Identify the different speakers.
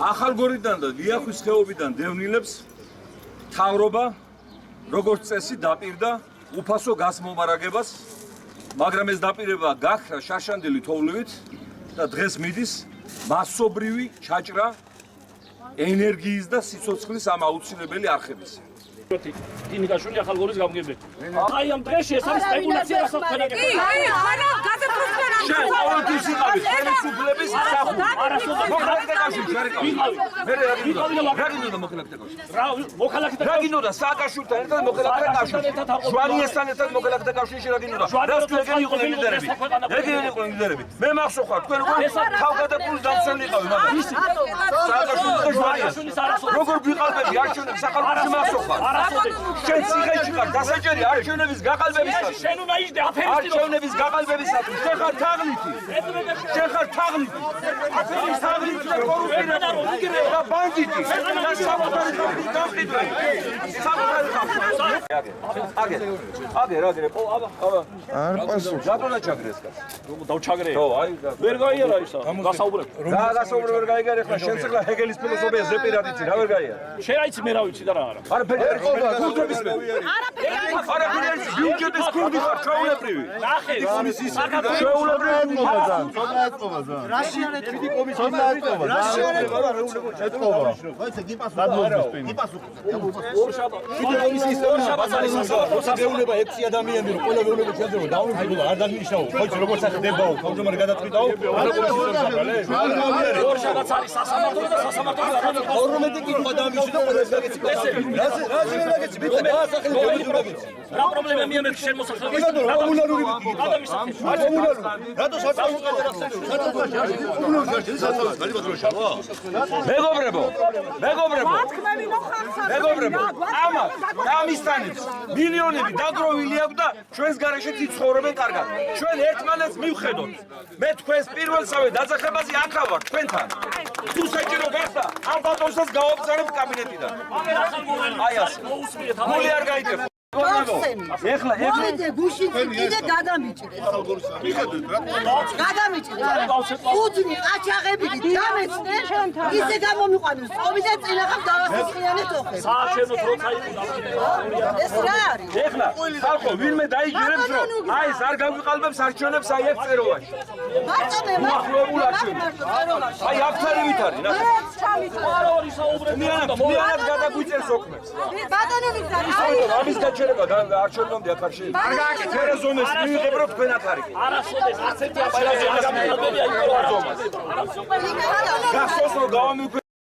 Speaker 1: ახალგორიდან და დიახვის ხეობიდან დევნილებს მთავრობა როგორც წესი დაპირდა უფასო გასმომარაგებას, მაგრამ ეს დაპირება გაქრა შარშანდელი თოვლივით და დღეს მიდის მასობრივი ჩაჭრა ენერგიის და სიცოცხლის ამ აუცილებელი არხების.
Speaker 2: ტინიკაშვილი ახალგორის გამგებელი. აი ამ დღეში ეს არის სპეკულაცია რასაც ხდება.
Speaker 3: არა, გაზაფხულზე
Speaker 1: შენ ყოველთვის იყავი ხელისუფლების სახურავი. მოქალაქეთა კავშირი შარიკავი. მე რა გინდოდა მოქალაქეთა კავშირი? რა გინდოდა სააკაშვილთან ერთად მოქალაქეთა კავშირი? ჟვანიესთან ერთად მოქალაქეთა კავშირში რა გინდოდა? რას თუ ეგენი იყვნენ ლიდერები? ეგენი იყვნენ ლიდერები. მე მახსოვს ხარ, თქვენ უკვე თავგადასავლის დამცველი იყავი, მაგრამ სააკაშვილი და ჟვანიეს. როგორ ვიყალბები არჩევნებს სახალხო მახსოვს ხარ? შენ ციხეში ხარ დასაჭერი არჩევნების გაყალბებისათვის.
Speaker 2: შენ უნდა იჯდე აფერისტი.
Speaker 1: არჩევნების გაყალბებისათვის. შენ ხარ თაღლითი. შენ ხარ თაღლითი. აფერის თაღლითი და კორუფცია და ბანდიტი. და საკუთარი ხალხის დამყიდველი. საკუთარი ხალხის. აგერ. აბა.
Speaker 4: არ პასუხს.
Speaker 1: რატო დაჩაგრეს კაც?
Speaker 2: დავჩაგრე.
Speaker 1: ხო, აი.
Speaker 2: ვერ გაიარა ისა. გასაუბრებ.
Speaker 1: რა გასაუბრებ ვერ გაიგარე ხლა შენ ცხრა ჰეგელის ფილოსოფია ზეპირად იცი, რა ვერ გაიარა?
Speaker 2: შენ აიცი მე რა ვიცი და რა არა.
Speaker 1: არაფერი კურდების მე. არაფერი არის ბიუჯეტის კურდი ხარ, ჩაულებრივი.
Speaker 2: ნახე.
Speaker 1: ჩაულებრივი
Speaker 4: ზან. ცოტა ეთყობა ზან.
Speaker 1: რაშიანე თვითი კომისია.
Speaker 4: ცოტა ეთყობა.
Speaker 1: რაშიანე ეთყობა,
Speaker 4: ეთყობა. ხოიცე გიპასუხა.
Speaker 2: ორშაბათს არის
Speaker 5: როცა გეუბნება 6 ადამიანი რომ ყველა გეუბნება შეიძლება დაუნებო არ დანიშნაო ხოიცე როგორც ახდებაო თავმჯდომარე გადაწყვიტაო
Speaker 2: ორშაბათს არის სასამართლო და სასამართლო
Speaker 5: ორომეტი კითხვა დამიშვი და ყველას გაგეცი რა გაგეცი მე დაასახელე გაგეცი
Speaker 2: რა პრობლემა მიემეთ შენ მოსახლეობას
Speaker 5: რა კომუნალური რატო საწავო
Speaker 1: მეგობრებო, ამისთანაც მილიონები დაგროვილი აქვს და ჩვენს გარეშეც იცხოვრებენ კარგად. ჩვენ ერთმანეთს მივხედოთ. მე თქვენს პირველსავე დაძახებაზე აქ ვარ თქვენთან. თუ საჭირო გახდა, ამ ბატონსაც გავაბრძანებ კაბინეტიდან. აი ასე. გული არ გაიგებ. ეხლა
Speaker 3: გუშინ კიდე გადამიჭრეს. გადამიჭრეს. უდნი ყაჩაღები დამეცნე, ისე გამომიყვანეს. წობიდან წინახავ დავასწრიანეთ ოხე.
Speaker 2: საჩენო როცა იყო
Speaker 3: ეს რა არის?
Speaker 1: ეხლა ხალხო ვინმე დაიგერებს რომ აი ეს არ გავიყალბებს არჩევნებს აი ეს წეროვაში.
Speaker 3: მარტო
Speaker 1: უახლოებულ არჩევნებს. აი აფთარივით არის რა. მიანად გადაგვიწერს ოქმებს.
Speaker 3: ბატონობის
Speaker 1: ამის გაჩერება არჩევნამდე აქ არ შეიძლება. არ გააკეთე. ერაზონეს მიიღებ რომ თქვენ აქ არიგე.
Speaker 2: არასოდეს არც ერთი აპარატი არ გამომიყვანებია იყო არზომას.
Speaker 1: გასოს რომ გავამიქვე